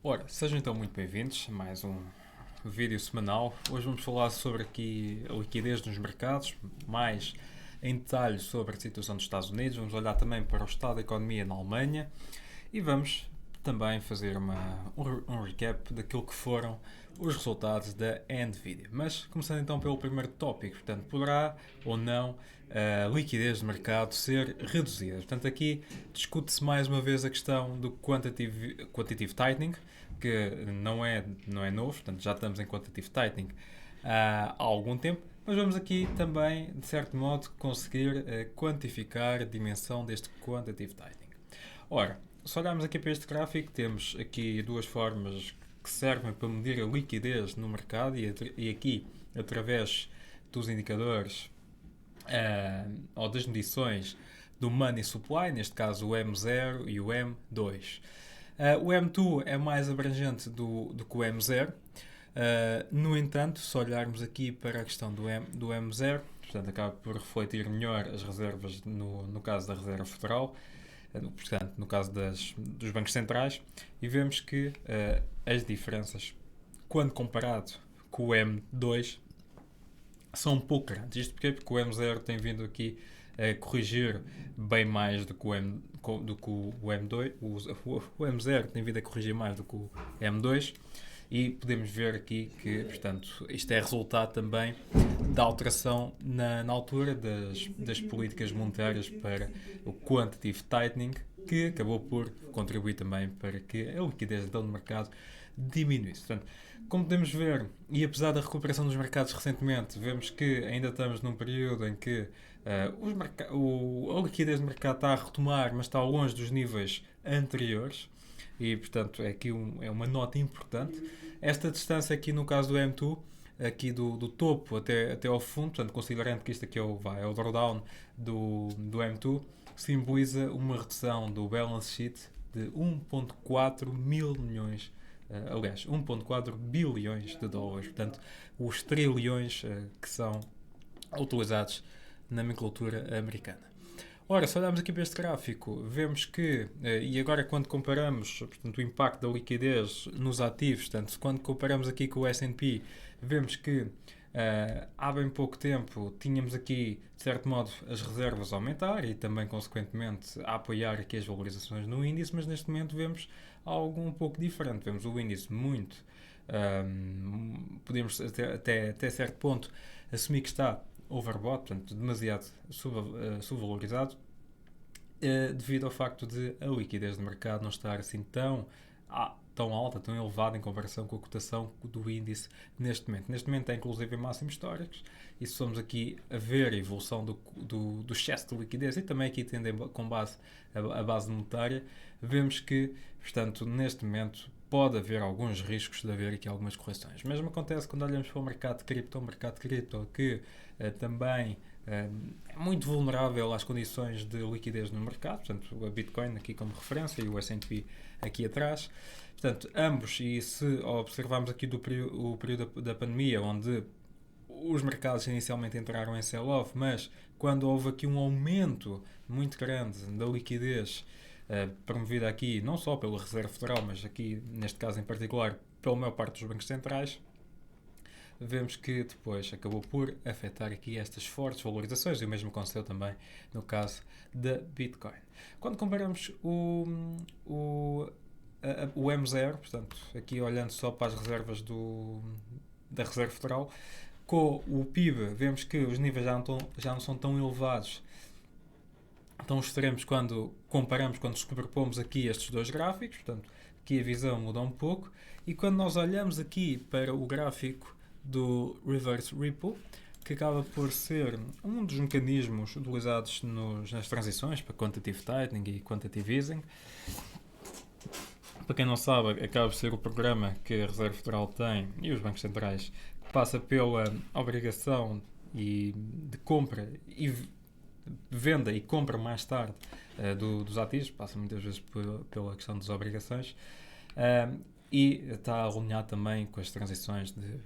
Ora, sejam então muito bem-vindos a mais um vídeo semanal. Hoje vamos falar sobre aqui a liquidez nos mercados, mais em detalhe sobre a situação dos Estados Unidos. Vamos olhar também para o estado da economia na Alemanha e vamos também fazer um recap daquilo que foram os resultados da Nvidia. Mas começando então pelo primeiro tópico, portanto, poderá ou não a liquidez do mercado ser reduzida. Portanto, aqui discute-se mais uma vez a questão do quantitative tightening, que não é novo, portanto já estamos em quantitative tightening há algum tempo, mas vamos aqui também, de certo modo, conseguir quantificar a dimensão deste quantitative tightening. Ora, se olharmos aqui para este gráfico, temos aqui duas formas que servem para medir a liquidez no mercado e aqui, através dos indicadores ou das medições do Money Supply, neste caso o M0 e o M2. O M2 é mais abrangente do que o M0. No entanto, se olharmos aqui para a questão do M0, portanto, acaba por refletir melhor as reservas no caso da Reserva Federal, portanto, no caso dos bancos centrais, e vemos que as diferenças, quando comparado com o M2, são um pouco grandes. Isto porque o M0 tem vindo aqui a corrigir bem mais do que o M2. O M0 tem vindo a corrigir mais do que o M2. E podemos ver aqui que, portanto, isto é resultado também da alteração na altura das políticas monetárias para o quantitative tightening, que acabou por contribuir também para que a liquidez então do mercado diminuísse. Portanto, como podemos ver, e apesar da recuperação dos mercados recentemente, vemos que ainda estamos num período em que a liquidez do mercado está a retomar, mas está longe dos níveis anteriores. E, portanto, é uma nota importante. Esta distância aqui no caso do M2, aqui do topo até ao fundo, portanto, considerando que isto aqui é o drawdown do M2, simboliza uma redução do balance sheet de 1.4 mil milhões, aliás, 1.4 bilhões de dólares. Portanto, os trilhões que são utilizados na nomenclatura americana. Ora, se olharmos aqui para este gráfico, vemos que, e agora quando comparamos, portanto, o impacto da liquidez nos ativos, portanto, quando comparamos aqui com o S&P, vemos que há bem pouco tempo tínhamos aqui, de certo modo, as reservas a aumentar e também, consequentemente, a apoiar aqui as valorizações no índice, mas neste momento vemos algo um pouco diferente. Vemos o índice muito, podemos até certo ponto assumir que está overbought, portanto, demasiado subvalorizado, devido ao facto de a liquidez do mercado não estar assim tão alta, tão elevada em comparação com a cotação do índice neste momento. Neste momento é inclusive em máximos históricos, e se formos aqui a ver a evolução do excesso de liquidez e também aqui tendo com base a base monetária, vemos que, portanto, neste momento pode haver alguns riscos de haver aqui algumas correções. Mesmo acontece quando olhamos para o mercado de cripto que também é muito vulnerável às condições de liquidez no mercado, portanto, a Bitcoin aqui como referência e o S&P aqui atrás. Portanto, ambos, e se observarmos aqui o período da pandemia, onde os mercados inicialmente entraram em sell-off, mas quando houve aqui um aumento muito grande da liquidez, promovida aqui não só pela Reserva Federal, mas aqui, neste caso em particular, pela maior parte dos bancos centrais, vemos que depois acabou por afetar aqui estas fortes valorizações, e o mesmo aconteceu também no caso da Bitcoin. Quando comparamos o M0, portanto, aqui olhando só para as reservas da Reserva Federal, com o PIB, vemos que os níveis já não são tão elevados, tão extremos quando comparamos, quando sobrepomos aqui estes dois gráficos, portanto, aqui a visão muda um pouco, e quando nós olhamos aqui para o gráfico do Reverse Repo, que acaba por ser um dos mecanismos utilizados nas transições para Quantitative Tightening e Quantitative Easing. Para quem não sabe, acaba por ser o programa que a Reserva Federal tem e os bancos centrais, que passa pela obrigação de compra e venda e compra mais tarde dos ativos, passa muitas vezes pela questão das obrigações, e está alinhado também com as transições de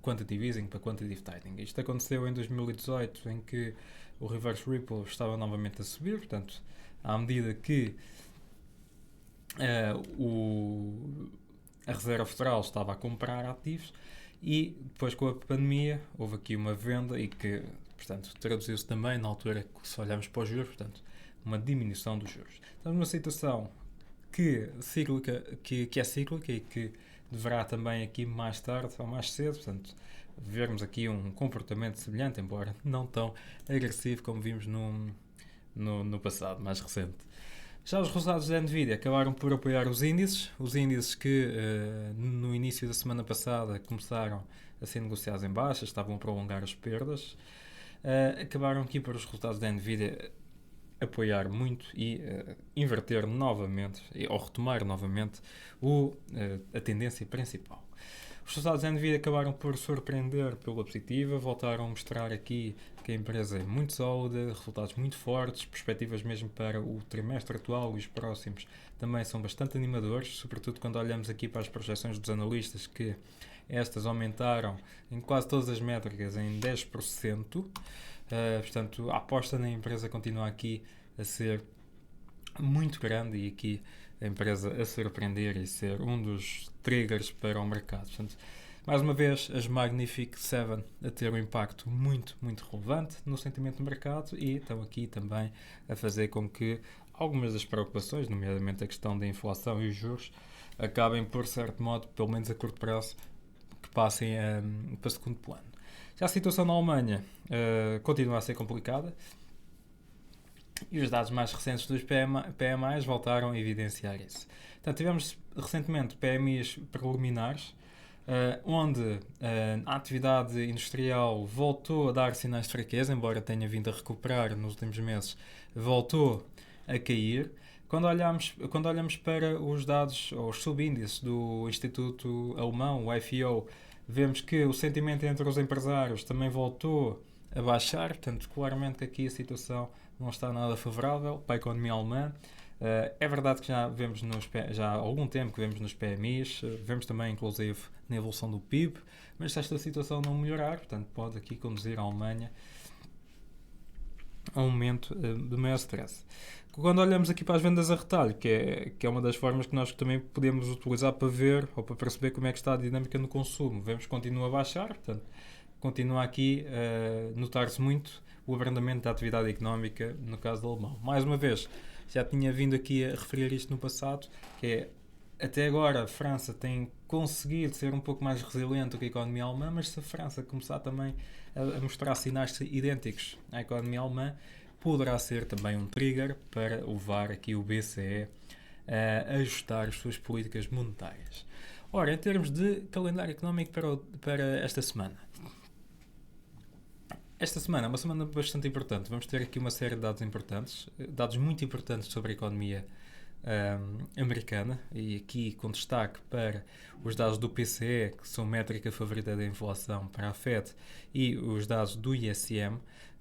Quantitative Easing para Quantitative Tightening. Isto aconteceu em 2018, em que o Reverse Repo estava novamente a subir, portanto, à medida que A Reserva Federal estava a comprar ativos e depois com a pandemia houve aqui uma venda e que, portanto, traduziu-se também na altura que se olhamos para os juros, portanto, uma diminuição dos juros. Estamos numa situação cíclica, que é cíclica e que deverá também aqui mais tarde ou mais cedo, portanto, vermos aqui um comportamento semelhante, embora não tão agressivo como vimos no passado, mais recente. Já os resultados da Nvidia acabaram por apoiar os índices que no início da semana passada começaram a ser negociados em baixa, estavam a prolongar as perdas, acabaram aqui por os resultados da Nvidia apoiar muito e inverter novamente, ou retomar novamente, a tendência principal. Os resultados da Nvidia acabaram por surpreender pela positiva, voltaram a mostrar aqui que a empresa é muito sólida, resultados muito fortes, perspectivas mesmo para o trimestre atual e os próximos também são bastante animadores, sobretudo quando olhamos aqui para as projeções dos analistas, que estas aumentaram em quase todas as métricas em 10%. Portanto, a aposta na empresa continua aqui a ser muito grande e aqui a empresa a surpreender e ser um dos triggers para o mercado. Portanto, mais uma vez, as Magnific 7 a ter um impacto muito, muito relevante no sentimento do mercado e estão aqui também a fazer com que algumas das preocupações, nomeadamente a questão da inflação e os juros, acabem por certo modo, pelo menos a curto prazo, que passem para o segundo plano. Já a situação na Alemanha continua a ser complicada e os dados mais recentes dos PMIs voltaram a evidenciar isso. Portanto, tivemos recentemente PMIs preliminares, onde a atividade industrial voltou a dar sinais de fraqueza, embora tenha vindo a recuperar nos últimos meses, voltou a cair. Quando olhamos para os dados, ou os subíndices do Instituto Alemão, o IFO, vemos que o sentimento entre os empresários também voltou a baixar, portanto, claramente que aqui a situação não está nada favorável para a economia alemã. É verdade que já há algum tempo que vemos nos PMIs, vemos também inclusive na evolução do PIB, mas se esta situação não melhorar, portanto, pode aqui conduzir a Alemanha a um momento de maior stress. Quando olhamos aqui para as vendas a retalho, que é uma das formas que nós também podemos utilizar para ver ou para perceber como é que está a dinâmica no consumo, vemos que continua a baixar, portanto, continua aqui a notar-se muito o abrandamento da atividade económica no caso do alemão. Mais uma vez, já tinha vindo aqui a referir isto no passado, que é até agora a França tem conseguido ser um pouco mais resiliente do que a economia alemã, mas se a França começar também a mostrar sinais idênticos à economia alemã, poderá ser também um trigger para levar aqui o BCE a ajustar as suas políticas monetárias. Ora, em termos de calendário económico para esta semana. Esta semana é uma semana bastante importante. Vamos ter aqui uma série de dados importantes, dados muito importantes sobre a economia americana, e aqui com destaque para os dados do PCE, que são métrica favorita da inflação para a FED, e os dados do ISM,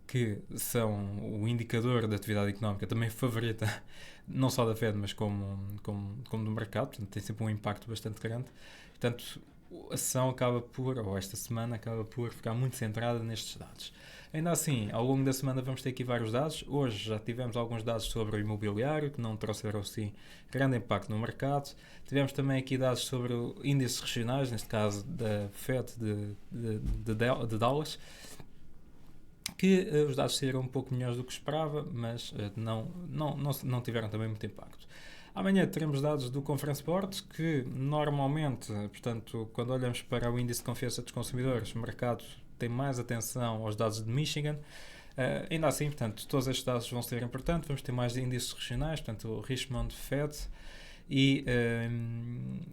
que são o indicador da atividade económica também favorita, não só da FED, mas como do mercado, portanto tem sempre um impacto bastante grande. Portanto, a sessão acaba por, ou esta semana acaba por ficar muito centrada nestes dados. Ainda assim, ao longo da semana vamos ter aqui vários dados. Hoje já tivemos alguns dados sobre o imobiliário, que não trouxeram assim grande impacto no mercado. Tivemos também aqui dados sobre índices regionais, neste caso da FED de Dallas, que os dados saíram um pouco melhores do que esperava, mas não tiveram também muito impacto. Amanhã teremos dados do Conference Board, que normalmente, portanto, quando olhamos para o índice de confiança dos consumidores, o mercado tem mais atenção aos dados de Michigan. Ainda assim, portanto, todos estes dados vão ser importantes. Vamos ter mais índices regionais, portanto, o Richmond Fed, e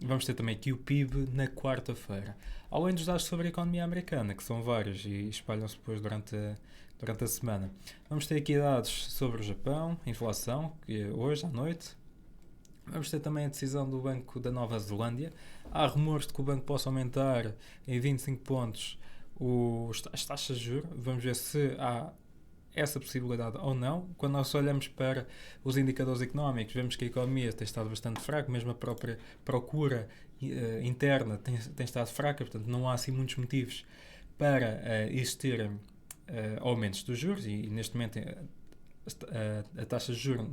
vamos ter também aqui o PIB na quarta-feira. Além dos dados sobre a economia americana, que são vários e espalham-se depois durante a semana. Vamos ter aqui dados sobre o Japão, inflação, que é hoje à noite. Vamos ter também a decisão do Banco da Nova Zelândia. Há rumores de que o banco possa aumentar em 25 pontos as taxas de juros. Vamos ver se há essa possibilidade ou não. Quando nós olhamos para os indicadores económicos, vemos que a economia tem estado bastante fraca, mesmo a própria procura interna tem estado fraca, portanto não há assim muitos motivos para existirem aumentos dos juros, e neste momento a taxa de juros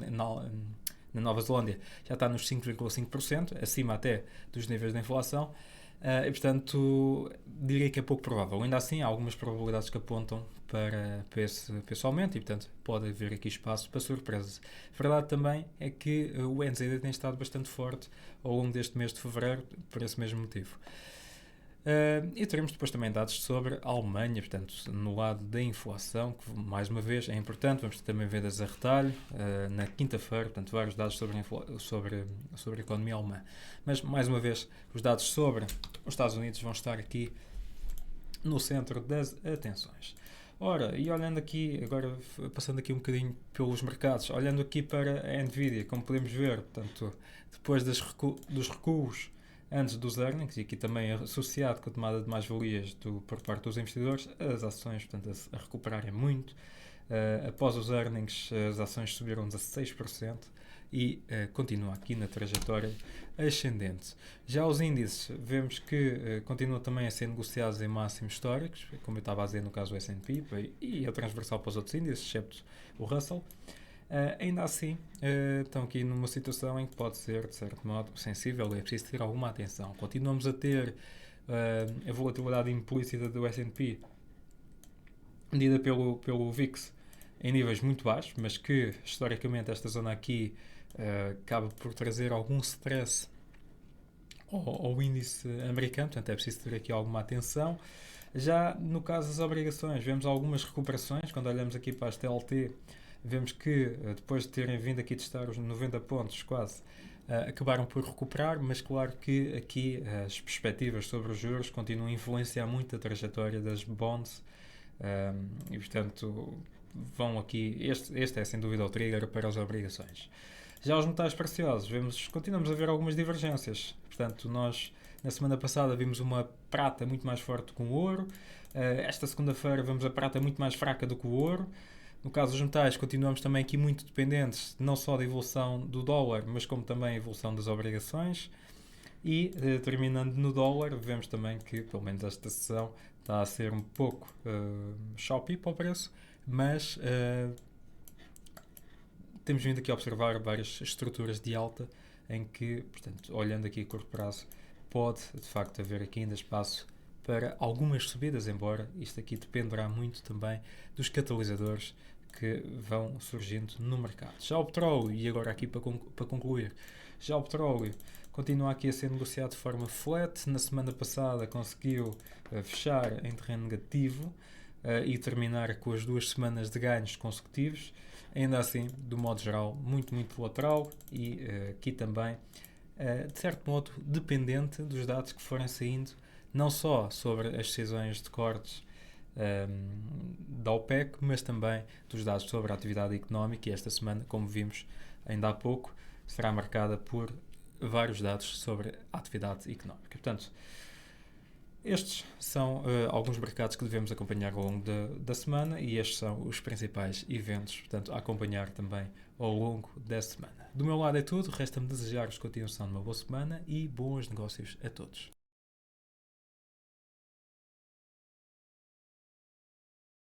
na Nova Zelândia já está nos 5,5%, acima até dos níveis de inflação. E, portanto, diria que é pouco provável. Ainda assim, há algumas probabilidades que apontam para esse aumento e, portanto, pode haver aqui espaço para surpresas. A verdade também é que o NZD tem estado bastante forte ao longo deste mês de fevereiro, por esse mesmo motivo. E teremos depois também dados sobre a Alemanha, portanto, no lado da inflação, que mais uma vez é importante. Vamos ter também vendas a retalho na quinta-feira, portanto, vários dados sobre a economia alemã. Mas, mais uma vez, os dados sobre os Estados Unidos vão estar aqui no centro das atenções. Ora, e olhando aqui, agora passando aqui um bocadinho pelos mercados, olhando aqui para a Nvidia, como podemos ver, portanto, depois dos recuos antes dos earnings, e aqui também associado com a tomada de mais-valias por parte dos investidores, as ações, portanto, a recuperarem muito. Após os earnings, as ações subiram 16% e continua aqui na trajetória ascendente. Já os índices, vemos que continuam também a ser negociados em máximos históricos, como eu estava a dizer no caso do S&P, e é transversal para os outros índices, excepto o Russell. Ainda assim, estão aqui numa situação em que pode ser, de certo modo, sensível e é preciso ter alguma atenção. Continuamos a ter a volatilidade implícita do S&P medida pelo VIX em níveis muito baixos, mas que, historicamente, esta zona aqui acaba por trazer algum stress ao índice americano, portanto é preciso ter aqui alguma atenção. Já no caso das obrigações, vemos algumas recuperações, quando olhamos aqui para as TLT, vemos que depois de terem vindo aqui testar os 90 pontos quase, acabaram por recuperar, mas claro que aqui as perspectivas sobre os juros continuam a influenciar muito a trajetória das bonds e portanto vão aqui, este é sem dúvida o trigger para as obrigações. Já os metais preciosos, continuamos a ver algumas divergências, portanto nós na semana passada vimos uma prata muito mais forte com o ouro, esta segunda-feira vemos a prata muito mais fraca do que o ouro. No caso dos metais, continuamos também aqui muito dependentes não só da evolução do dólar, mas como também a evolução das obrigações. E, terminando no dólar, vemos também que, pelo menos esta sessão, está a ser um pouco choppy para o preço, mas temos vindo aqui a observar várias estruturas de alta em que, portanto, olhando aqui a curto prazo, pode, de facto, haver aqui ainda espaço para algumas subidas, embora isto aqui dependerá muito também dos catalisadores que vão surgindo no mercado. Já o petróleo, e agora aqui para concluir, já o petróleo continua aqui a ser negociado de forma flat. Na semana passada conseguiu fechar em terreno negativo e terminar com as 2 semanas de ganhos consecutivos. Ainda assim, do modo geral, muito lateral e aqui também, de certo modo, dependente dos dados que forem saindo, não só sobre as decisões de cortes da OPEC, mas também dos dados sobre a atividade económica, e esta semana, como vimos ainda há pouco, será marcada por vários dados sobre a atividade económica. Portanto, estes são alguns mercados que devemos acompanhar ao longo da semana e estes são os principais eventos, portanto, a acompanhar também ao longo da semana. Do meu lado é tudo, resta-me desejar-vos continuação de uma boa semana e bons negócios a todos.